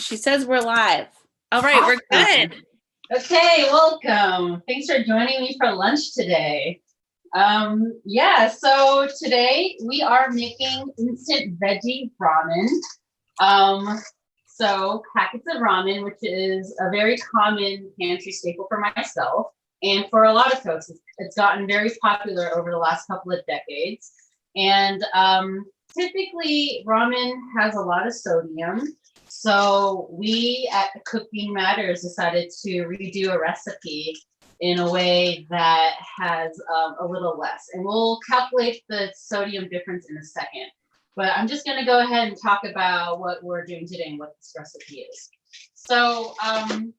She says we're live. All right, we're good. Okay, welcome. Thanks for joining me for lunch today. So today we are making instant veggie ramen. So packets of ramen, which is a very common pantry staple for myself and for a lot of folks. It's gotten very popular over the last couple of decades. And typically ramen has a lot of sodium. So we at Cooking Matters decided to redo a recipe in a way that has a little less. And we'll calculate the sodium difference in a second. But I'm just going to go ahead and talk about what we're doing today and what this recipe is. So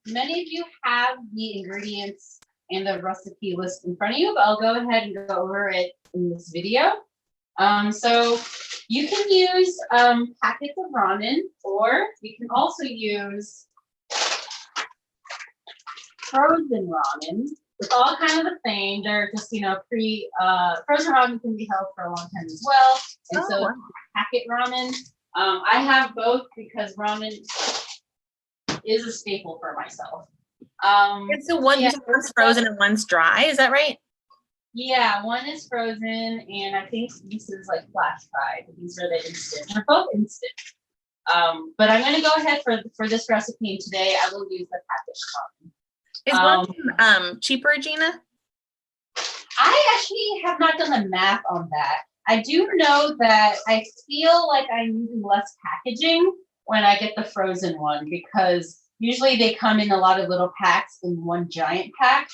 many of you have the ingredients and the recipe list in front of you, but I'll go ahead and go over it in this video. So you can use packets of ramen, or you can also use frozen ramen. It's all kind of the same. They're just, frozen ramen can be held for a long time as well. And so packet ramen, I have both because ramen is a staple for myself. It's the one, one's frozen and one's dry. Is that right? Yeah, one is frozen, and I think this is like flash fried. These are the instant. They're both instant. But I'm going to go ahead for this recipe, and today I will use the packaged ramen. Is one cheaper, Gina? I actually have not done the math on that. I do know that I feel like I'm using less packaging when I get the frozen one, because usually they come in a lot of little packs in one giant pack.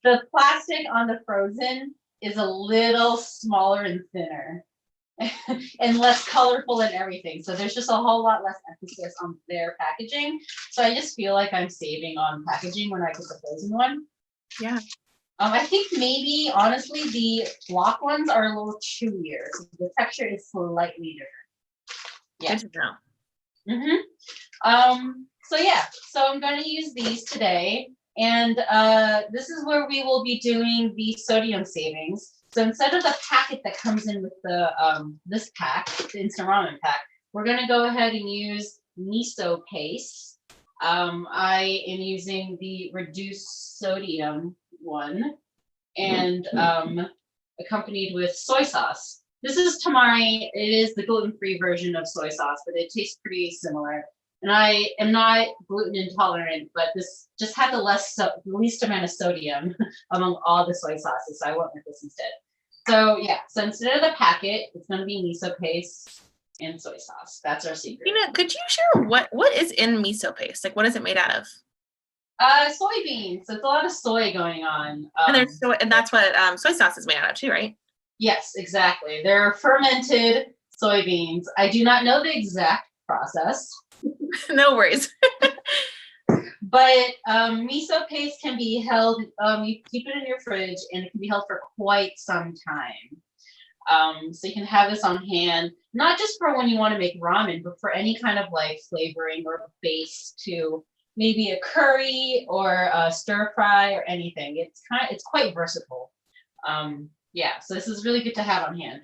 The plastic on the frozen is a little smaller and thinner and less colorful and everything. So there's just a whole lot less emphasis on their packaging. So I just feel like I'm saving on packaging when I get the frozen one. Yeah. I think maybe, honestly, the block ones are a little chewier. So the texture is slightly different. Yeah. Good to know. So I'm going to use these today. And this is where we will be doing the sodium savings. So instead of the packet that comes in with the this pack, the instant ramen pack, we're going to go ahead and use miso paste. I am using the reduced sodium one, and accompanied with soy sauce. This is tamari. It is the gluten-free version of soy sauce, but it tastes pretty similar. And I am not gluten intolerant, but this just had the least amount of sodium among all the soy sauces, so I went with this instead. So yeah, so instead of the packet, it's going to be miso paste and soy sauce. That's our secret. Could you share what is in miso paste? Like, what is it made out of? Soybeans. So it's a lot of soy going on. And that's what soy sauce is made out of too, right? Yes, exactly. They're fermented soybeans. I do not know the exact process. No worries. But miso paste can be held, you keep it in your fridge, and it can be held for quite some time. So you can have this on hand, not just for when you want to make ramen, but for any kind of like flavoring or base to maybe a curry or a stir fry or anything. It's quite versatile. So this is really good to have on hand.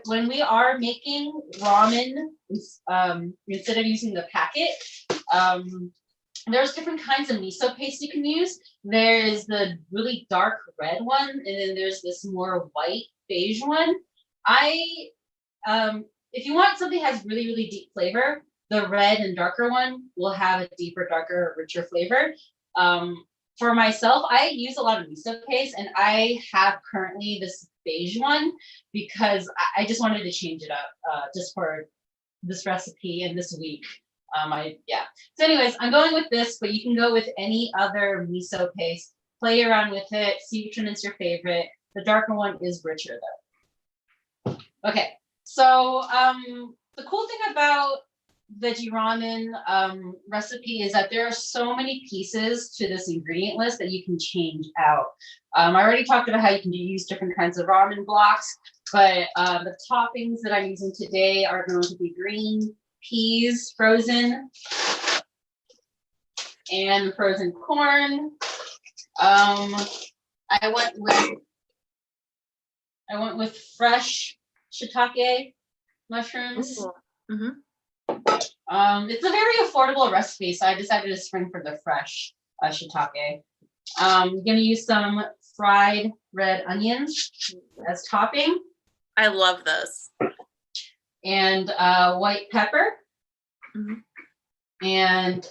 When we are making ramen, instead of using the packet, there's different kinds of miso paste you can use. There's the really dark red one, and then there's this more white beige one. If you want something that has really, really deep flavor, the red and darker one will have a deeper, darker, richer flavor. For myself, I use a lot of miso paste, and I have currently this beige one because I just wanted to change it up just for this recipe and this week. So anyways, I'm going with this, but you can go with any other miso paste. Play around with it, see which one is your favorite. The darker one is richer though. Okay, so the cool thing about veggie ramen recipe is that there are so many pieces to this ingredient list that you can change out. I already talked about how you can use different kinds of ramen blocks, but the toppings that I'm using today are going to be green peas frozen and frozen corn. I went with fresh shiitake mushrooms. Mm-hmm. It's a very affordable recipe, so I decided to spring for the fresh shiitake. I'm gonna use some fried red onions as topping. I love those. And white pepper. Mm-hmm. And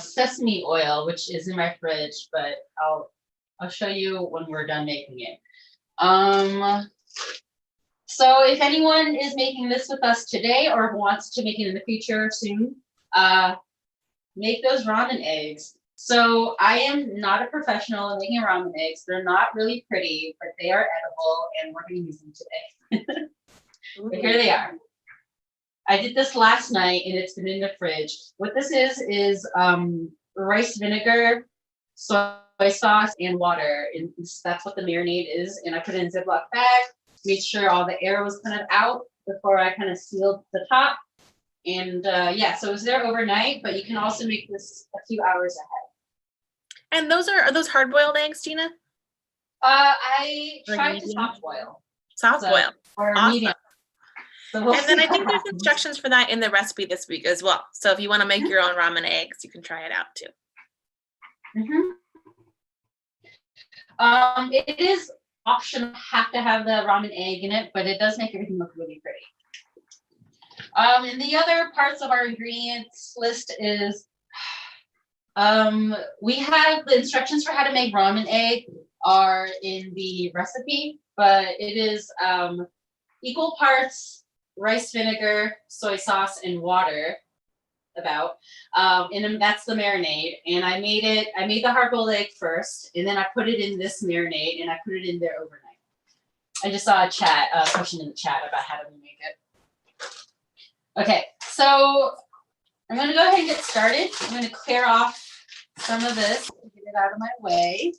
sesame oil, which is in my fridge, but I'll show you when we're done making it. So if anyone is making this with us today or wants to make it in the future soon, make those ramen eggs. So I am not a professional in making ramen eggs. They're not really pretty, but they are edible, and we're going to use them today. But here they are. I did this last night, and it's been in the fridge. What this is rice vinegar, soy sauce, and water. And that's what the marinade is. And I put it in a Ziploc bag, made sure all the air was kind of out before I kind of sealed the top. And yeah, so it was there overnight, but you can also make this a few hours ahead. And are those hard boiled eggs, Gina? I Like tried medium? to soft boil. Soft boil. Or Awesome. medium. So we'll and then see I think what there's happens. instructions for that in the recipe this week as well. So if you want to make your own ramen eggs, you can try it out too. It is optional, have to have the ramen egg in it, but it does make everything look really pretty. And the other parts of our ingredients list is, we have the instructions for how to make ramen egg are in the recipe, but it is equal parts rice vinegar, soy sauce, and water. And then that's the marinade. And I made the hard-boiled egg first, and then I put it in this marinade, and I put it in there overnight. I just saw a question in the chat about how do we make it. Okay, so I'm gonna go ahead and get started. I'm gonna clear off some of this, get it out of my way.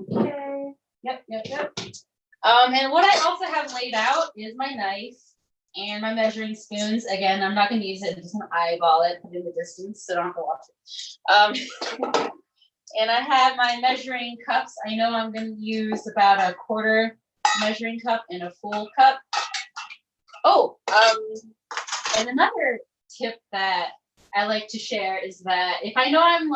Okay, yep. And what I also have laid out is my knife and my measuring spoons. Again, I'm not going to use it. I'm just going to eyeball it, put it in the distance, so I don't have to watch it. And I have my measuring cups. I know I'm going to use about a quarter measuring cup and a full cup. Oh, and another tip that I like to share is that if I know I'm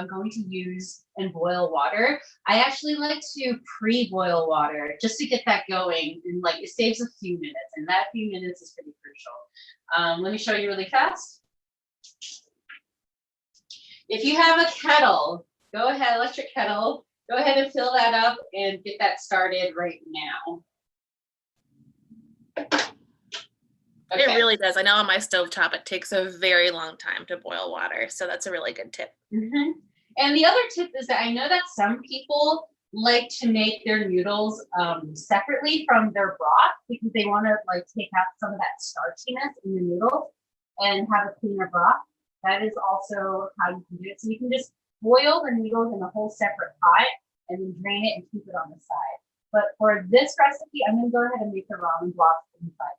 going to use and boil water, I actually like to pre-boil water just to get that going, and it saves a few minutes, and that few minutes is pretty crucial. Let me show you really fast. If you have a kettle, go ahead, electric kettle, go ahead and fill that up and get that started right now. Okay. It really does. I know on my stovetop, it takes a very long time to boil water. So that's a really good tip. Mm-hmm. And the other tip is that I know that some people like to make their noodles separately from their broth because they want to take out some of that starchiness in the noodles and have a cleaner broth. That is also how you can do it. So you can just boil the noodles in a whole separate pot and then drain it and keep it on the side. But for this recipe, I'm going to go ahead and make the ramen blocks inside.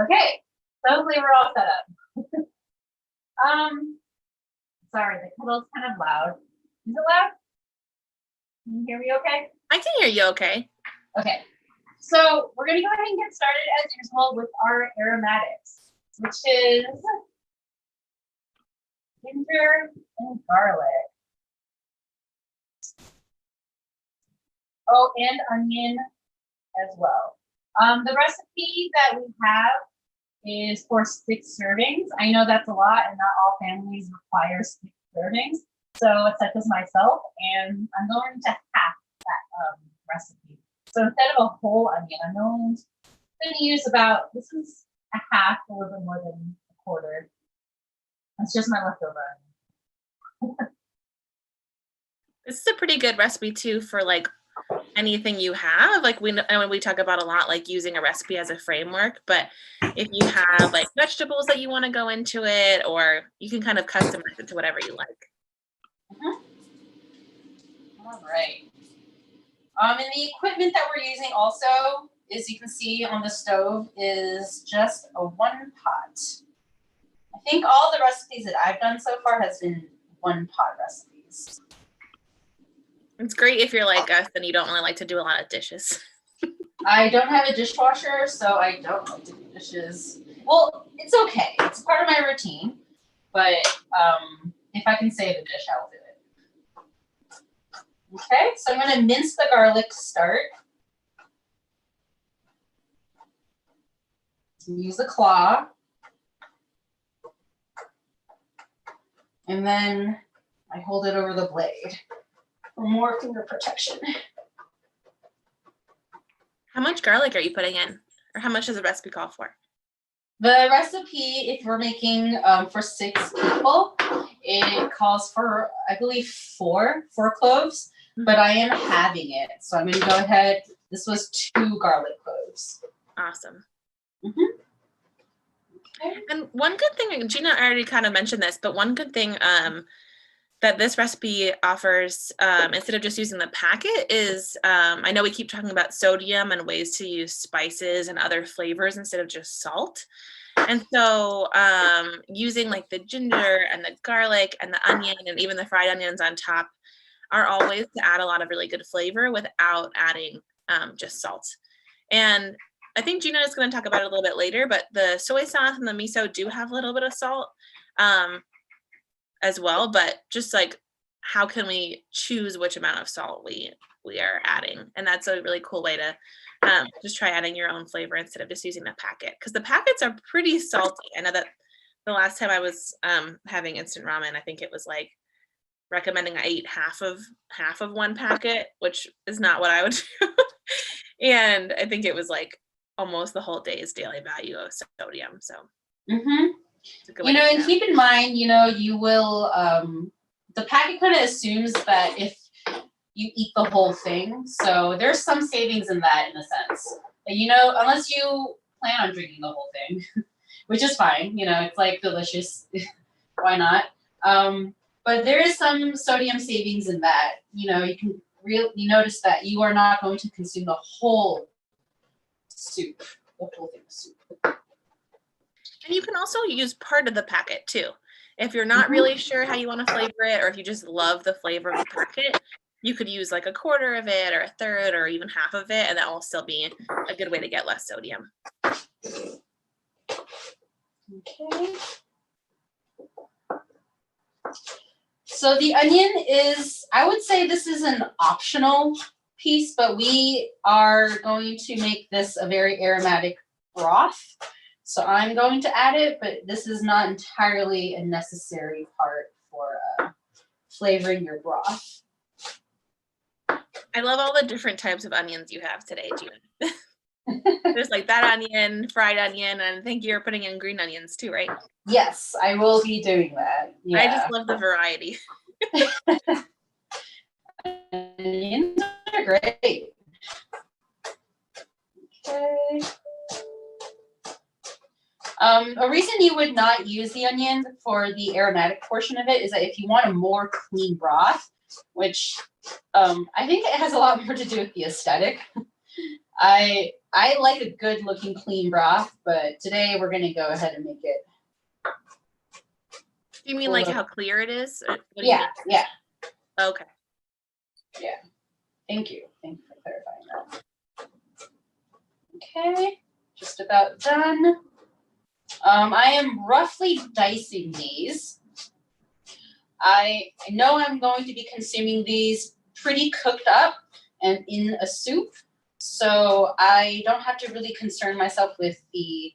Okay, so hopefully we're all set up. Sorry, the kettle's kind of loud. Is it loud? Can you hear me okay? I can hear you okay. Okay, so we're gonna go ahead and get started as usual with our aromatics, which is ginger and garlic. Oh, and onion as well. The recipe that we have is for 6 servings. I know that's a lot, and not all families require 6 servings. So such as myself, and I'm going to half that recipe. So instead of a whole onion, I'm going to use this is a half, a little bit more than a quarter. That's just my leftover onion. This is a pretty good recipe too for anything you have. We talk about a lot using a recipe as a framework, but if you have vegetables that you want to go into it, or you can kind of customize it to whatever you like. All right. And the equipment that we're using also, as you can see on the stove, is just a 1 pot. I think all the recipes that I've done so far has been 1 pot recipes. It's great if you're like us and you don't really like to do a lot of dishes. I don't have a dishwasher, so I don't like to do dishes. Well, it's okay. It's part of my routine, but if I can save a dish, I'll do it. Okay, so I'm going to mince the garlic to start. Use a claw. And then I hold it over the blade for more finger protection. How much garlic are you putting in? Or how much does the recipe call for? The recipe, if we're making for 6 people, it calls for, I believe, four cloves, but I am halving it. So I'm going to go ahead. This was 2 garlic cloves. Awesome. Mm-hmm. Okay. And one good thing, Gina already kind of mentioned this, but one good thing that this recipe offers, instead of just using the packet, is I know we keep talking about sodium and ways to use spices and other flavors instead of just salt. And so using like the ginger and the garlic and the onion and even the fried onions on top are all ways to add a lot of really good flavor without adding just salt. And I think Gina is going to talk about it a little bit later, but the soy sauce and the miso do have a little bit of salt as well, but just like how can we choose which amount of salt we are adding? And that's a really cool way to just try adding your own flavor instead of just using the packet, because the packets are pretty salty. I know that the last time I was having instant ramen, I think it was like recommending I eat half of one packet, which is not what I would do. And I think it was like almost the whole day's daily value of sodium. So and keep in mind, you will the packet kind of assumes that if you eat the whole thing, so there's some savings in that, in a sense. Unless you plan on drinking the whole thing, which is fine. It's like delicious. Why not? But there is some sodium savings in that. You can you notice that you are not going to consume the whole soup, the whole thing of soup. And you can also use part of the packet too. If you're not really sure how you want to flavor it, or if you just love the flavor of the packet, you could use like a quarter of it or a third or even half of it, and that will still be a good way to get less sodium. Okay. So the onion is, I would say this is an optional piece, but we are going to make this a very aromatic broth. So I'm going to add it, but this is not entirely a necessary part for flavoring your broth. I love all the different types of onions you have today, Gina. There's like that onion, fried onion, and I think you're putting in green onions too, right? Yes, I will be doing that. Yeah. I just love the variety. Onions are great. Okay. A reason you would not use the onion for the aromatic portion of it is that if you want a more clean broth, which I think it has a lot more to do with the aesthetic. I like a good looking clean broth, but today we're going to go ahead and make it. You mean like how clear it is? Yeah. Okay. Yeah. Thank you for clarifying that. Okay, just about done. I am roughly dicing these. I know I'm going to be consuming these pretty cooked up and in a soup, so I don't have to really concern myself with the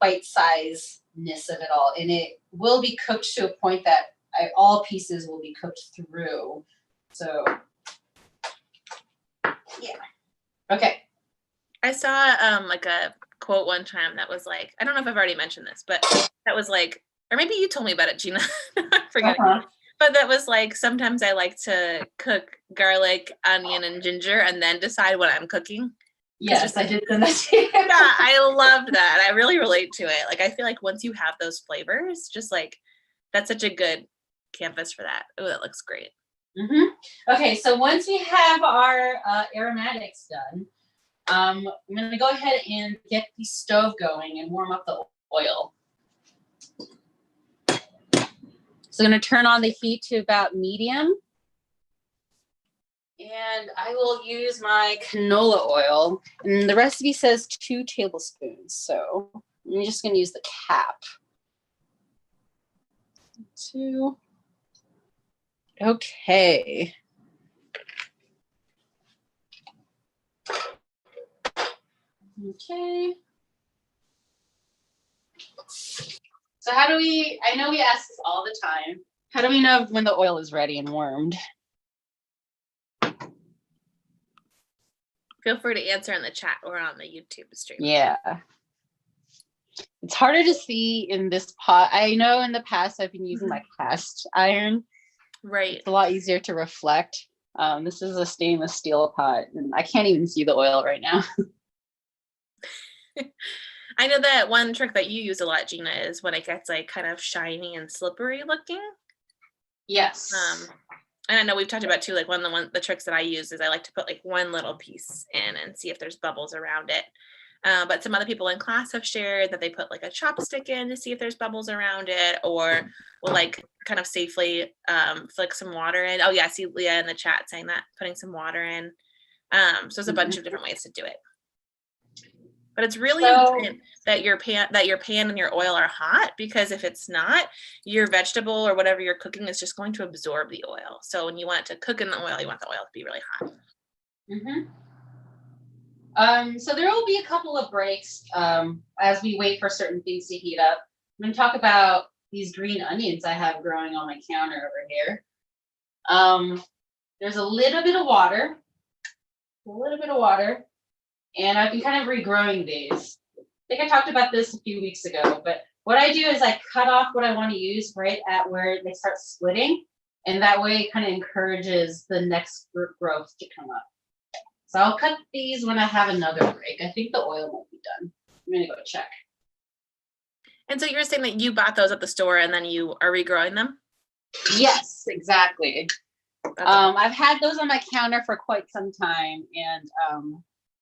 bite-size-ness of it all. And it will be cooked to a point that all pieces will be cooked through. So, yeah. Okay. I saw like a quote one time that was like, I don't know if I've already mentioned this, but that was like, or maybe you told me about it, Gina. I'm forgetting. But that was like, sometimes I like to cook garlic, onion, and ginger and then decide what I'm cooking. Yes, I did send that to you. Yeah, I loved that. I really relate to it. Like, I feel like once you have those flavors, just like, that's such a good canvas for that. Oh, that looks great. Okay, so once we have our aromatics done, I'm going to go ahead and get the stove going and warm up the oil. So I'm going to turn on the heat to about medium. And I will use my canola oil. And the recipe says 2 tablespoons. So I'm just going to use the cap. 2. Okay. Okay. So how do we, I know we ask this all the time. How do we know when the oil is ready and warmed? Feel free to answer in the chat or on the YouTube stream. Yeah. It's harder to see in this pot. I know in the past I've been using my cast iron. Right. It's a lot easier to reflect. This is a stainless steel pot, and I can't even see the oil right now. I know that one trick that you use a lot, Gina, is when it gets like kind of shiny and slippery looking. Yes. And I know we've talked about too, like one of the tricks that I use is I like to put like one little piece in and see if there's bubbles around it. But some other people in class have shared that they put like a chopstick in to see if there's bubbles around it, or will like kind of safely flick some water in. Oh yeah, I see Leah in the chat saying that, putting some water in. So there's a bunch of different ways to do it. But it's really important that your pan and your oil are hot, because if it's not, your vegetable or whatever you're cooking is just going to absorb the oil. So when you want it to cook in the oil, you want the oil to be really hot. So there will be a couple of breaks as we wait for certain things to heat up. I'm going to talk about these green onions I have growing on my counter over here. There's a little bit of water, and I've been kind of regrowing these. I think I talked about this a few weeks ago, but what I do is I cut off what I want to use right at where they start splitting, and that way it kind of encourages the next growth to come up. So I'll cut these when I have another break. I think the oil might be done. I'm gonna go check. And so you're saying that you bought those at the store and then you are regrowing them? Yes, exactly. I've had those on my counter for quite some time, and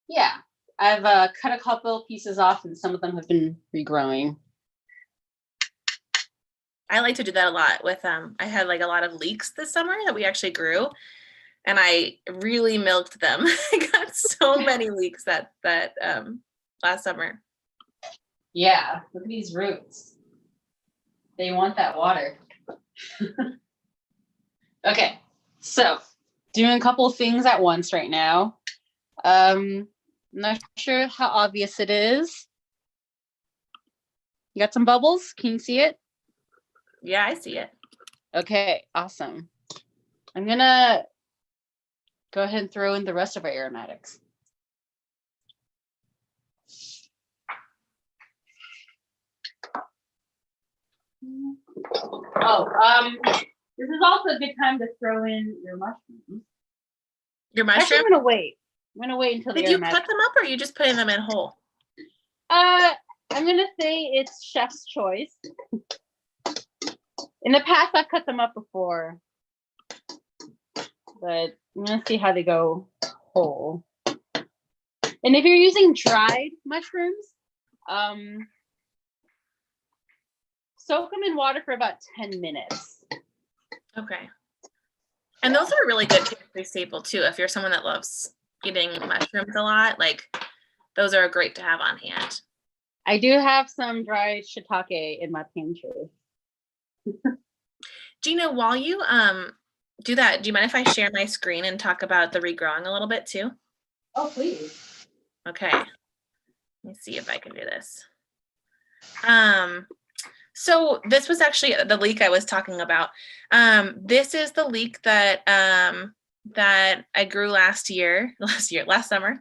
yeah, I've cut a couple pieces off, and some of them have been regrowing. I like to do that a lot with I had like a lot of leeks this summer that we actually grew, and I really milked them. I got so many leeks that last summer. Yeah, look at these roots. They want that water. Okay, so doing a couple of things at once right now. I'm not sure how obvious it is. You got some bubbles? Can you see it? Yeah, I see it. Okay, awesome. I'm gonna go ahead and throw in the rest of our aromatics. This is also a good time to throw in your mushrooms. Your mushrooms? Actually, I'm gonna wait. I'm gonna wait until Did you cut them up, or are you just putting them in whole? I'm gonna say it's chef's choice. In the past, I've cut them up before, but I'm gonna see how they go whole. And if you're using dried mushrooms, soak them in water for about 10 minutes. Okay. And those are a really good pantry staple too. If you're someone that loves eating mushrooms a lot, like those are great to have on hand. I do have some dried shiitake in my pantry. Gina, while you do that, do you mind if I share my screen and talk about the regrowing a little bit too? Oh, please. Okay. Let me see if I can do this. So this was actually the leek I was talking about. This is the leek that that I grew last summer,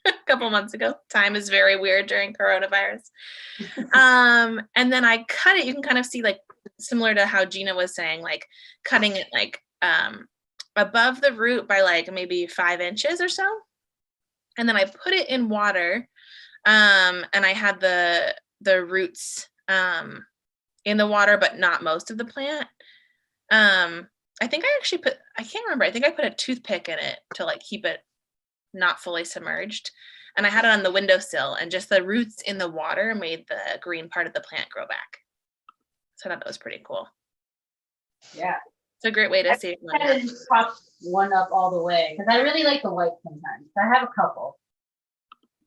a couple months ago. Time is very weird during coronavirus. And then I cut it. You can kind of see, like, similar to how Gina was saying, like cutting it like above the root by like maybe 5 inches or so. And then I put it in water, and I had the roots in the water, but not most of the plant. I think I actually I can't remember. I think I put a toothpick in it to like keep it not fully submerged. And I had it on the windowsill, and just the roots in the water made the green part of the plant grow back. So I thought that was pretty cool. Yeah. It's a great way to save money. I just top one up all the way because I really like the white sometimes. I have a couple.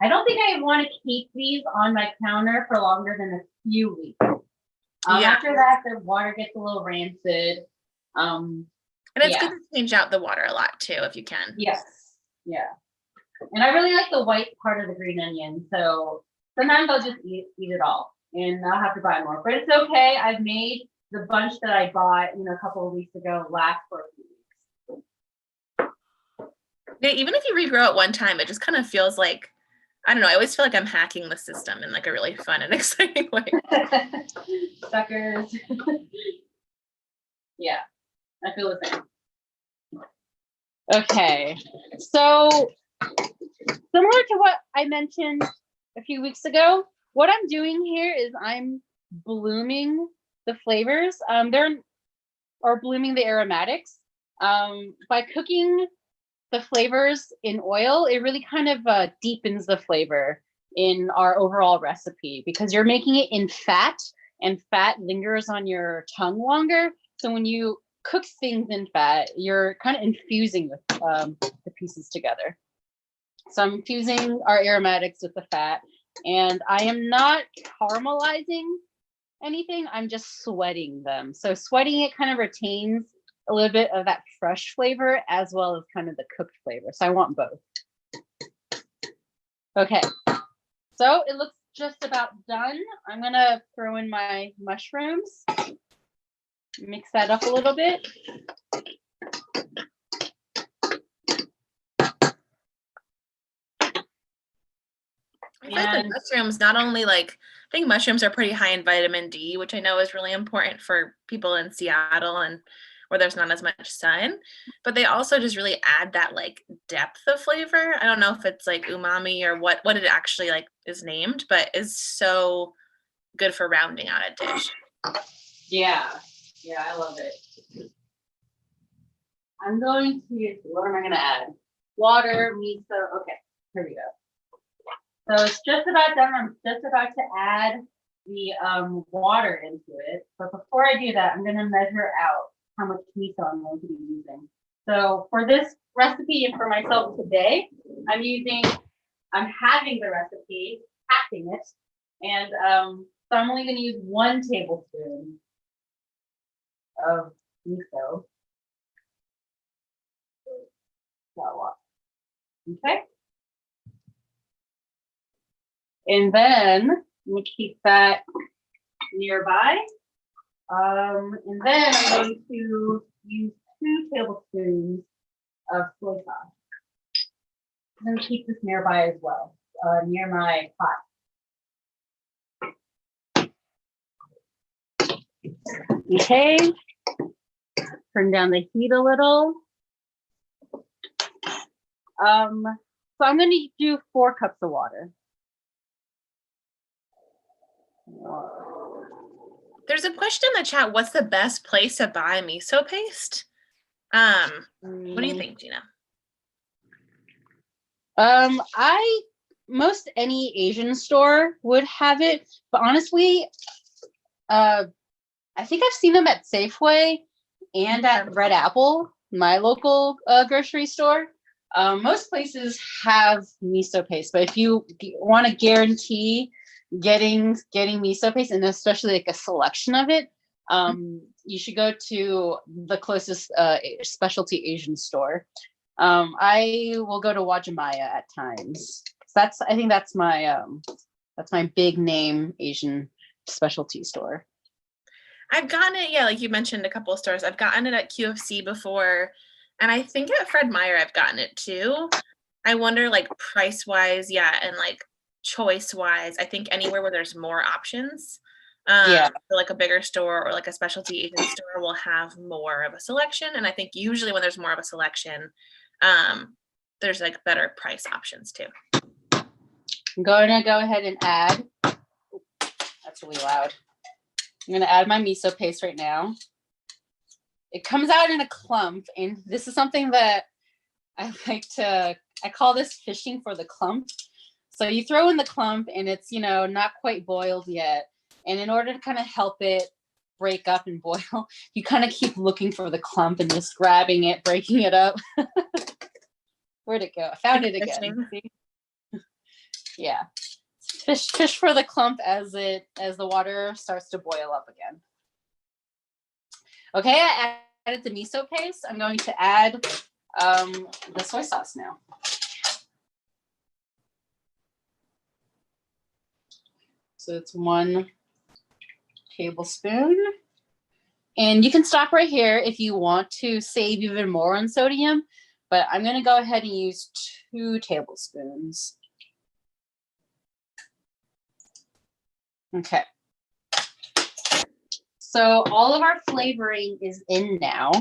I don't think I want to keep these on my counter for longer than a few weeks. After that, the water gets a little rancid. And it's good to change out the water a lot too, if you can. Yes. Yeah. And I really like the white part of the green onion. So sometimes I'll just eat it all and I'll have to buy more. But it's okay. I've made the bunch that I bought, a couple of weeks ago last for a few weeks. Yeah, even if you regrow it one time, it just kind of feels like, I don't know, I always feel like I'm hacking the system in like a really fun and exciting way. Suckers. Yeah, I feel the same. Okay, so similar to what I mentioned a few weeks ago, what I'm doing here is I'm blooming the flavors. Or blooming the aromatics. By cooking the flavors in oil, it really kind of deepens the flavor in our overall recipe because you're making it in fat, and fat lingers on your tongue longer. So when you cook things in fat, you're kind of infusing the pieces together. So I'm infusing our aromatics with the fat, and I am not caramelizing anything. I'm just sweating them. So sweating it kind of retains a little bit of that fresh flavor as well as kind of the cooked flavor. So I want both. Okay, so it looks just about done. I'm gonna throw in my mushrooms, mix that up a little bit. I feel like the mushrooms, not only I think mushrooms are pretty high in vitamin D, which I know is really important for people in Seattle and where there's not as much sun, but they also just really add that depth of flavor. I don't know if it's umami or what it actually is named, but is so good for rounding out a dish. Yeah, I love it. I'm going to, what am I going to add? Water, miso. Okay, here we go. So it's just about done. I'm just about to add the water into it. But before I do that, I'm going to measure out how much miso I'm going to be using. So for this recipe and for myself today, I'm having the recipe, packing it, and so I'm only going to use 1 tablespoon of miso. Okay. And then we keep that nearby. And then I'm going to use 2 tablespoons of soy sauce. I'm going to keep this nearby as well, near my pot. Okay. Turn down the heat a little. So I'm going to do 4 cups of water. There's a question in the chat. What's the best place to buy miso paste? What do you think, Gina? Most any Asian store would have it, but honestly, I think I've seen them at Safeway and at Red Apple, my local grocery store. Most places have miso paste, but if you want to guarantee getting miso paste, and especially a selection of it, you should go to the closest specialty Asian store. I will go to Wajimaya at times. I think that's my big name Asian specialty store. I've gotten it, like you mentioned, a couple of stores. I've gotten it at QFC before, and I think at Fred Meyer I've gotten it too. I wonder, price-wise, and choice-wise, I think anywhere where there's more options, so a bigger store or a specialty Asian store will have more of a selection. And I think usually when there's more of a selection, there's better price options too. I'm going to go ahead and add. That's really loud. I'm going to add my miso paste right now. It comes out in a clump, and this is something that I call this fishing for the clump. So you throw in the clump, and it's, not quite boiled yet. And in order to kind of help it break up and boil, you kind of keep looking for the clump and just grabbing it, breaking it up. Where'd it go? I found it again. See? Yeah. Fish for the clump as the water starts to boil up again. Okay, I added the miso paste. I'm going to add the soy sauce now. So it's 1 tablespoon. And you can stop right here if you want to save even more on sodium, but I'm going to go ahead and use 2 tablespoons. Okay. So all of our flavoring is in now,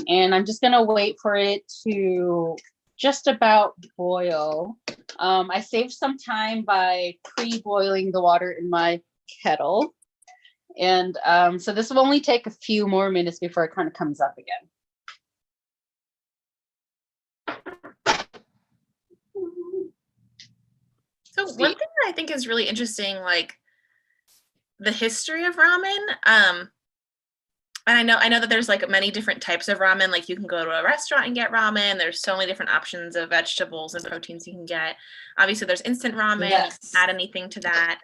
and I'm just going to wait for it to just about boil. I saved some time by pre-boiling the water in my kettle. And so this will only take a few more minutes before it kind of comes up again. So one thing that I think is really interesting, like the history of ramen, and I know that there's like many different types of ramen. Like you can go to a restaurant and get ramen. There's so many different options of vegetables and proteins you can get. Obviously, there's instant ramen. Yes. You can add anything to that.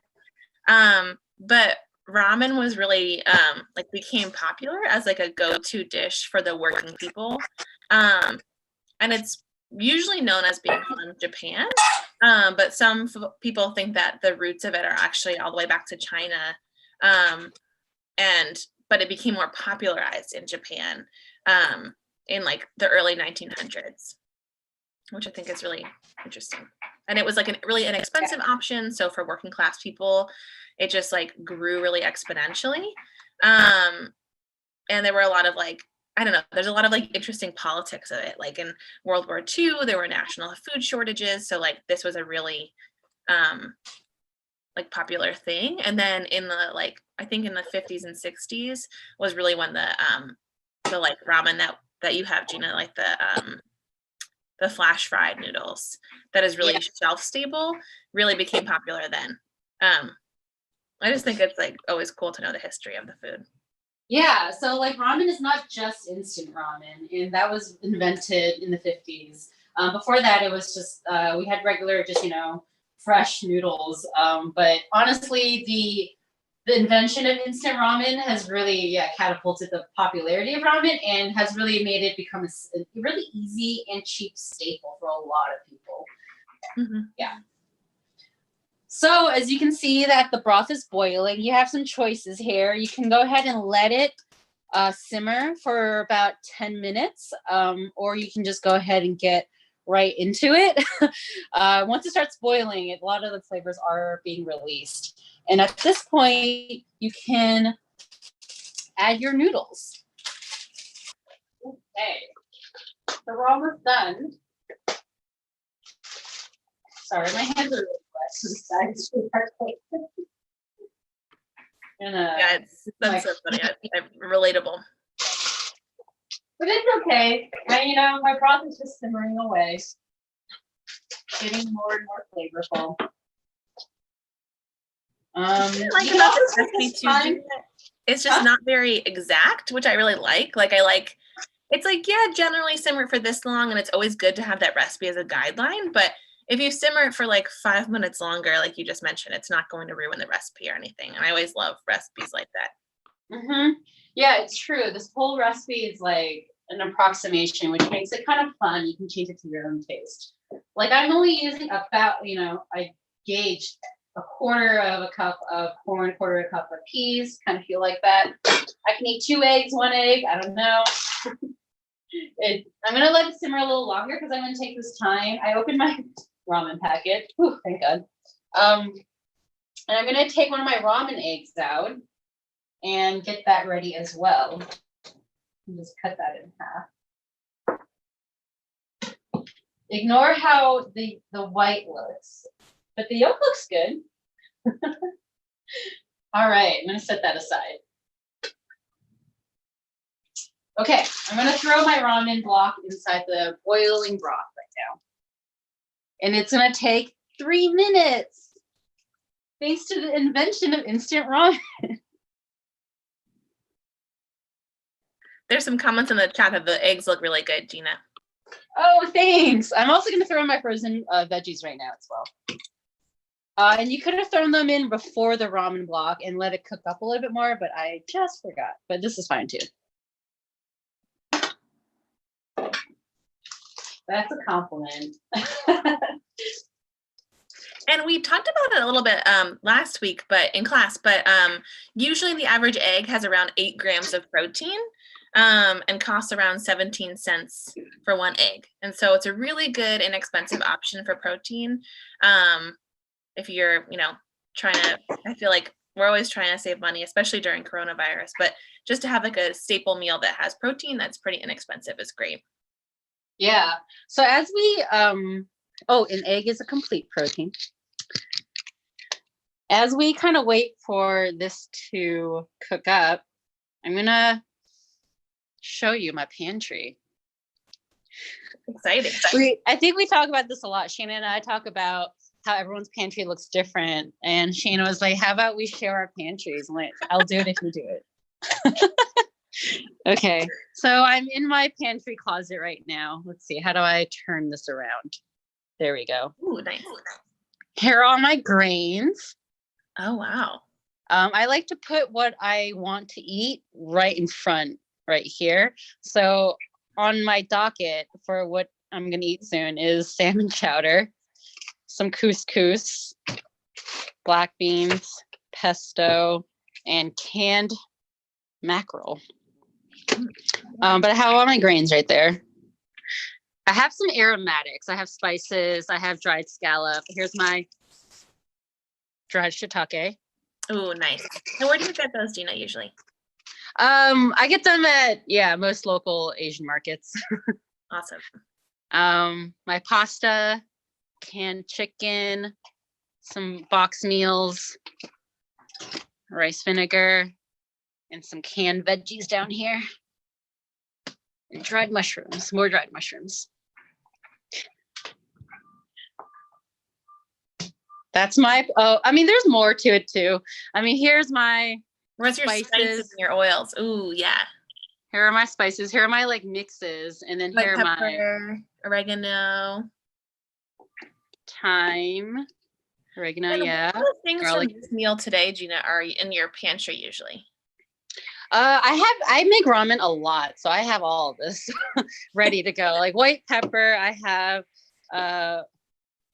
But ramen was really like became popular as like a go-to dish for the working people. And it's usually known as being from Japan. But some people think that the roots of it are actually all the way back to China. But it became more popularized in Japan in like the early 1900s, which I think is really interesting. And it was like a really inexpensive option. So for working class people, it just like grew really exponentially. And there were a lot of like, I don't know, there's a lot of like interesting politics of it. Like in World War II, there were national food shortages. So like this was a really like popular thing. And then in the like, I think in the 50s and 60s was really when the like ramen that you have, Gina, like the flash fried noodles that is really shelf stable really became popular then. I just think it's like always cool to know the history of the food. Yeah, so like ramen is not just instant ramen, and that was invented in the 50s. Before that, it was just we had regular, just fresh noodles. But honestly, the invention of instant ramen has really catapulted the popularity of ramen and has really made it become a really easy and cheap staple for a lot of people. Mm-hmm. Yeah. So as you can see that the broth is boiling, you have some choices here. You can go ahead and let it simmer for about 10 minutes, or you can just go ahead and get right into it. Once it starts boiling, a lot of the flavors are being released. And at this point, you can add your noodles. Okay, so we're almost done. Sorry, my hands are really wet to the sides. Yeah, that's so funny. Relatable. But it's okay. My broth is just simmering away, getting more and more flavorful. Like about this recipe too, it's just not very exact, which I really like. It's like, generally simmer for this long, and it's always good to have that recipe as a guideline. But if you simmer it for like 5 minutes longer, like you just mentioned, it's not going to ruin the recipe or anything. And I always love recipes like that. Mm-hmm. Yeah, it's true. This whole recipe is like an approximation, which makes it kind of fun. You can change it to your own taste. Like I'm only using about, I gauged a quarter of a cup of corn, quarter of a cup of peas, kind of feel like that. I can eat 2 eggs, 1 egg, I don't know. I'm going to let it simmer a little longer because I'm going to take this time. I opened my ramen packet. Whew, thank God. And I'm going to take one of my ramen eggs out and get that ready as well. And just cut that in half. Ignore how the white looks, but the yolk looks good. All right, I'm going to set that aside. Okay, I'm going to throw my ramen block inside the boiling broth right now. And it's going to take 3 minutes. Thanks to the invention of instant ramen. There's some comments in the chat that the eggs look really good, Gina. Oh, thanks. I'm also going to throw in my frozen veggies right now as well. And you could have thrown them in before the ramen block and let it cook up a little bit more, but I just forgot. But this is fine too. That's a compliment. And we talked about it a little bit last week, but in class, but usually the average egg has around 8 grams of protein and costs around 17 cents for one egg. And so it's a really good, inexpensive option for protein. If you're, trying to, I feel like we're always trying to save money, especially during coronavirus, but just to have like a staple meal that has protein that's pretty inexpensive is great. Yeah. So as we, an egg is a complete protein. As we kind of wait for this to cook up, I'm going to show you my pantry. Exciting. I think we talk about this a lot. Shana and I talk about how everyone's pantry looks different. And Shana was like, how about we share our pantries? I'm like, I'll do it if you do it. Okay. So I'm in my pantry closet right now. Let's see. How do I turn this around? There we go. Ooh, nice. Here are all my grains. Oh, wow. I like to put what I want to eat right in front, right here. So on my docket for what I'm going to eat soon is salmon chowder, some couscous, black beans, pesto, and canned mackerel. But I have all my grains right there. I have some aromatics. I have spices. I have dried scallop. Here's my dried shiitake. Oh, nice. And where do you get those, Gina, usually? I get them at, most local Asian markets. Awesome. My pasta, canned chicken, some box meals, rice vinegar, and some canned veggies down here. And dried mushrooms, more dried mushrooms. That's my, there's more to it too. Here's my Where's your spices and your oils? Ooh, yeah. Here are my spices. Here are my mixes. And then here are my oregano. Thyme. Oregano, yeah. What things from this meal today, Gina, are in your pantry usually? I make ramen a lot, so I have all of this ready to go. Like white pepper, I have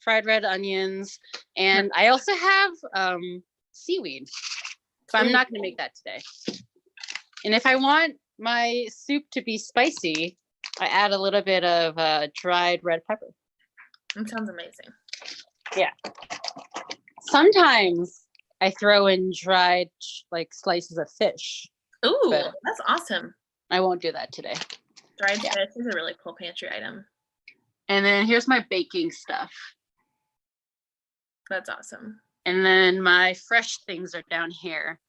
fried red onions, and I also have seaweed. But I'm not going to make that today. And if I want my soup to be spicy, I add a little bit of dried red pepper. That sounds amazing. Yeah. Sometimes I throw in dried slices of fish. Ooh, that's awesome. I won't do that today. Dried fish is a really cool pantry item. And then here's my baking stuff. That's awesome. And then my fresh things are down here.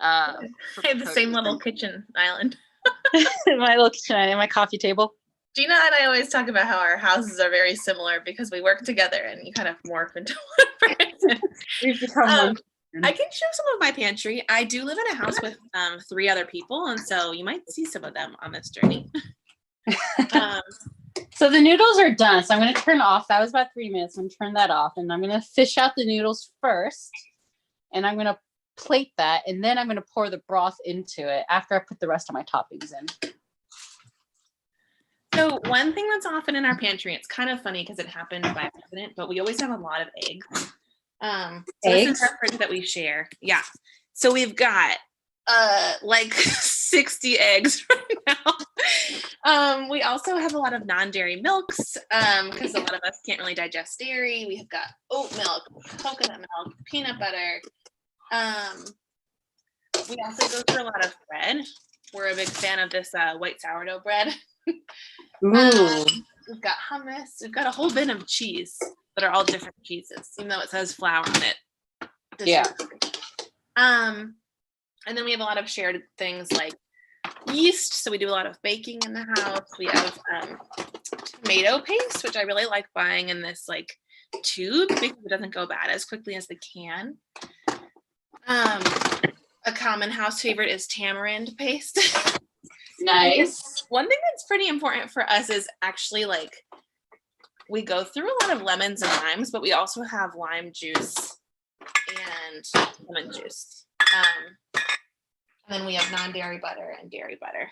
I have the same little kitchen island. My little kitchen island, my coffee table. Gina and I always talk about how our houses are very similar because we work together and you kind of morph into one person. We've become one. I can show some of my pantry. I do live in a house with 3 other people, and so you might see some of them on this journey. So the noodles are done. So I'm going to turn off. That was about 3 minutes. I'm going to turn that off, and I'm going to fish out the noodles first, and I'm going to plate that, and then I'm going to pour the broth into it after I put the rest of my toppings in. So one thing that's often in our pantry, it's kind of funny because it happened by accident, but we always have a lot of eggs. So this is our fridge that we share. Yeah. So we've got 60 eggs right now. We also have a lot of non-dairy milks because a lot of us can't really digest dairy. We have got oat milk, coconut milk, peanut butter. We also go through a lot of bread. We're a big fan of this white sourdough bread. We've got hummus. We've got a whole bin of cheese that are all different cheeses, even though it says flour on it. Yeah. And then we have a lot of shared things like yeast. So we do a lot of baking in the house. We have tomato paste, which I really like buying in this tube because it doesn't go bad as quickly as the can. A common house favorite is tamarind paste. Nice. One thing that's pretty important for us is actually like we go through a lot of lemons and limes, but we also have lime juice and lemon juice. And then we have non-dairy butter and dairy butter.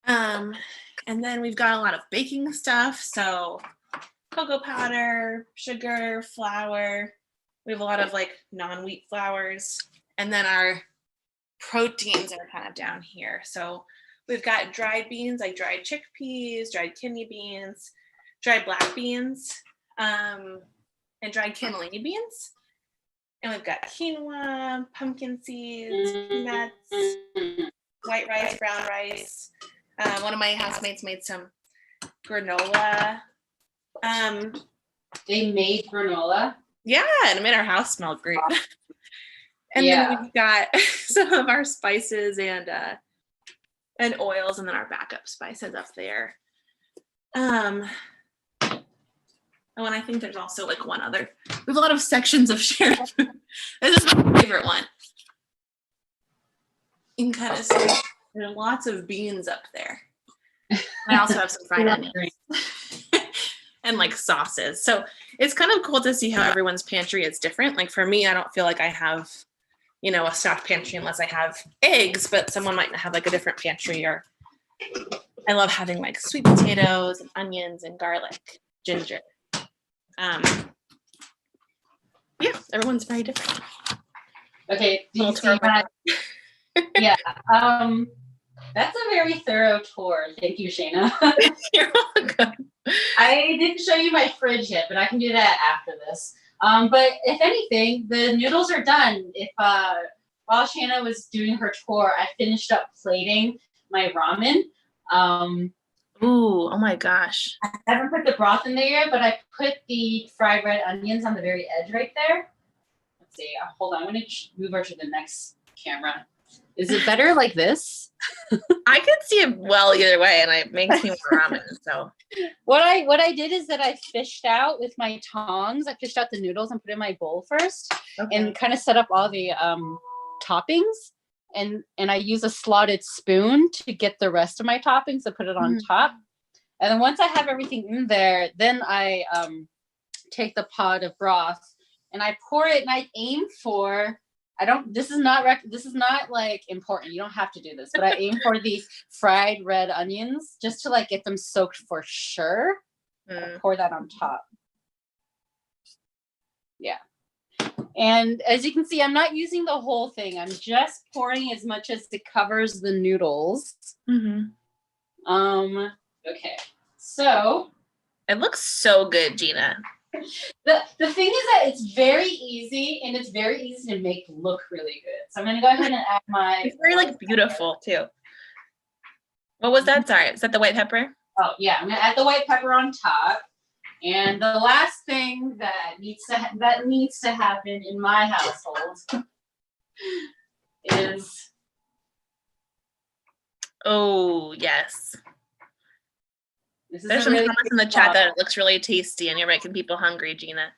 And then we've got a lot of baking stuff. So cocoa powder, sugar, flour. We have a lot of like non-wheat flours. And then our proteins are kind of down here. So we've got dried beans, like dried chickpeas, dried kidney beans, dried black beans, and dried cannellini beans. And we've got quinoa, pumpkin seeds, peanuts, white rice, brown rice. One of my housemates made some granola. They made granola? Yeah, and it made our house smell great. And then we've got some of our spices and oils, and then our backup spices up there. Oh, and I think there's also like one other. We have a lot of sections of shared food. This is my favorite one. You can kind of see there's lots of beans up there. I also have some fried onions and like sauces. So it's kind of cool to see how everyone's pantry is different. Like for me, I don't feel like I have, a stocked pantry unless I have eggs, but someone might have like a different pantry. Or I love having like sweet potatoes and onions and garlic, ginger. Yeah, everyone's very different. Okay, do you see that? Yeah. That's a very thorough tour. Thank you, Shayna. You're welcome. I didn't show you my fridge yet, but I can do that after this. But if anything, the noodles are done. While Shayna was doing her tour, I finished up plating my ramen. Ooh, oh my gosh. I haven't put the broth in there yet, but I put the fried red onions on the very edge right there. Let's see. Hold on. I'm going to move her to the next camera. Is it better like this? I could see it well either way, and it makes me want ramen. So what I did is that I fished out with my tongs. I fished out the noodles and put it in my bowl first, and kind of set up all the toppings. And I use a slotted spoon to get the rest of my toppings and put it on top. And then once I have everything in there, then I take the pot of broth and I pour it, and I aim for. This is not like important. You don't have to do this, but I aim for the fried red onions just to like get them soaked for sure. Pour that on top. Yeah. And as you can see, I'm not using the whole thing. I'm just pouring as much as it covers the noodles. Okay. So it looks so good, Gina. The thing is that it's very easy, and it's very easy to make look really good. So I'm going to go ahead and add my... It's very like beautiful too. What was that? Sorry, is that the white pepper? Oh yeah, I'm going to add the white pepper on top. And the last thing that needs to happen in my household is... Oh, yes. There's some really comments in the chat that it looks really tasty, and you're making people hungry, Gina.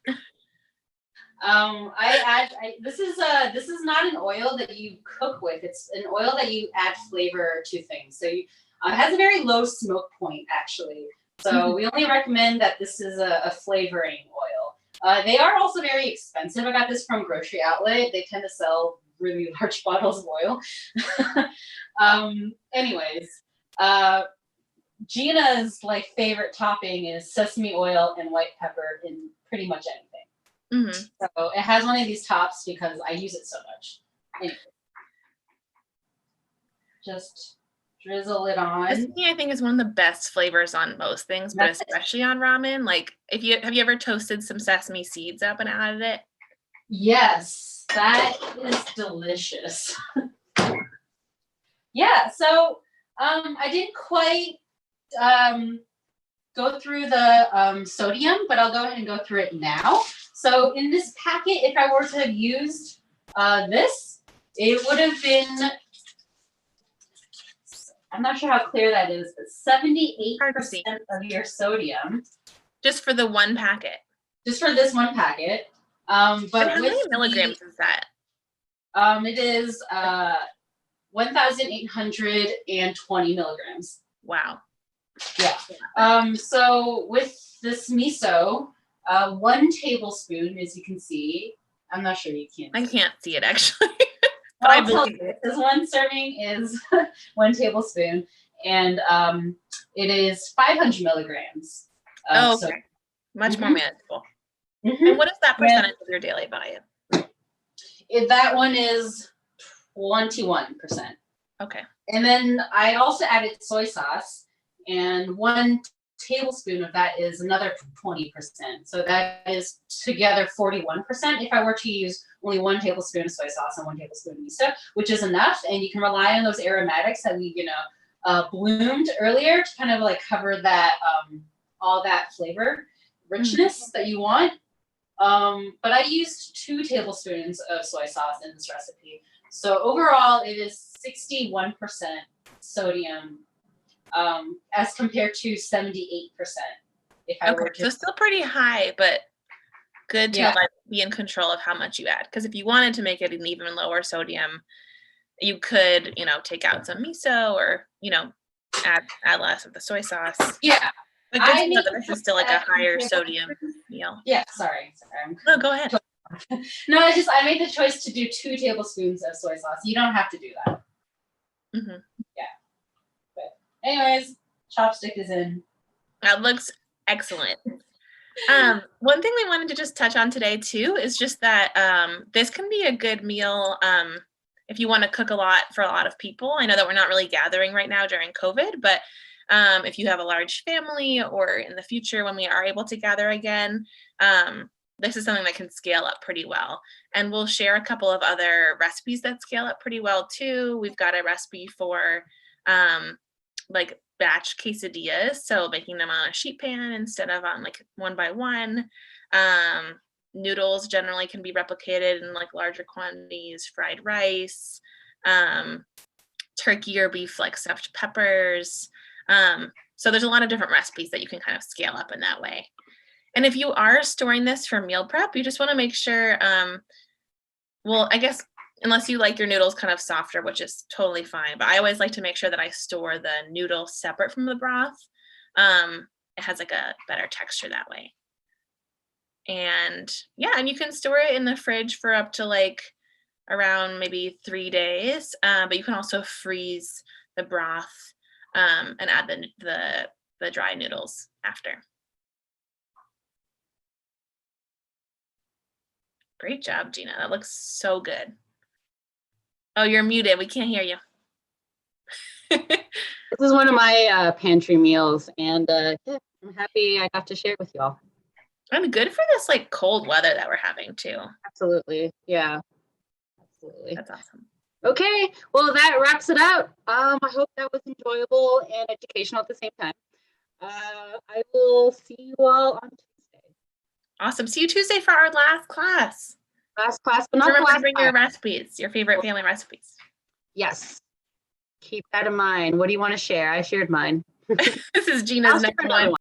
This is not an oil that you cook with. It's an oil that you add flavor to things. So it has a very low smoke point, actually. So we only recommend that this is a flavoring oil. They are also very expensive. I got this from Grocery Outlet. They tend to sell really large bottles of oil. Anyways, Gina's like favorite topping is sesame oil and white pepper in pretty much anything. So it has one of these tops because I use it so much. Anyway. Just drizzle it on. Sesame, I think, is one of the best flavors on most things, but especially on ramen. Like, have you ever toasted some sesame seeds up and added it? Yes, that is delicious. Yeah, so I didn't quite go through the sodium, but I'll go ahead and go through it now. So in this packet, if I were to have used this, it would have been, I'm not sure how clear that is, but 78% of your sodium. Just for the one packet? Just for this one packet. But how many milligrams is that? It is 1,820 milligrams. Wow. Yeah. So with this miso, 1 tablespoon, as you can see. I'm not sure you can. I can't see it actually. But I'll tell you, this 1 serving is 1 tablespoon, and it is 500 milligrams. Okay. Much more manageable. And what is that percentage of your daily diet? That one is 21%. Okay. And then I also added soy sauce, and 1 tablespoon of that is another 20%. So that is together 41% if I were to use only 1 tablespoon of soy sauce and 1 tablespoon of miso, which is enough. And you can rely on those aromatics that we, bloomed earlier to kind of like cover that, all that flavor richness that you want. But I used 2 tablespoons of soy sauce in this recipe. So overall, it is 61% sodium, as compared to 78%. If I were to, so still pretty high, but good to like be in control of how much you add. Because if you wanted to make it an even lower sodium, you could, take out some miso or, add less of the soy sauce. Yeah. But good to know that this is still like a higher sodium meal. Yeah, sorry. No, go ahead. No, I made the choice to do 2 tablespoons of soy sauce. You don't have to do that. Mm-hmm. Yeah. But anyways, chopstick is in. That looks excellent. One thing we wanted to just touch on today too is just that this can be a good meal if you want to cook a lot for a lot of people. I know that we're not really gathering right now during COVID, but if you have a large family or in the future when we are able to gather again, this is something that can scale up pretty well. And we'll share a couple of other recipes that scale up pretty well too. We've got a recipe for like batch quesadillas, so making them on a sheet pan instead of on like 1 by 1. Noodles generally can be replicated in like larger quantities, fried rice, turkey or beef like stuffed peppers. So there's a lot of different recipes that you can kind of scale up in that way. And if you are storing this for meal prep, you just want to make sure, well, I guess unless you like your noodles kind of softer, which is totally fine, but I always like to make sure that I store the noodle separate from the broth. It has like a better texture that way. And and you can store it in the fridge for up to like around maybe 3 days, but you can also freeze the broth and add the dry noodles after. Great job, Gina. That looks so good. Oh, you're muted. We can't hear you. This is one of my pantry meals, and I'm happy I got to share it with you all. And good for this like cold weather that we're having too. Absolutely. Yeah. Absolutely. That's awesome. Okay. Well, that wraps it out. I hope that was enjoyable and educational at the same time. I will see you all on Tuesday. Awesome. See you Tuesday for our last class. Last class, but not remember the to bring your recipes, your favorite family recipes. Yes. Keep that in mind. What do you want to share? I shared mine. This is Gina's next one.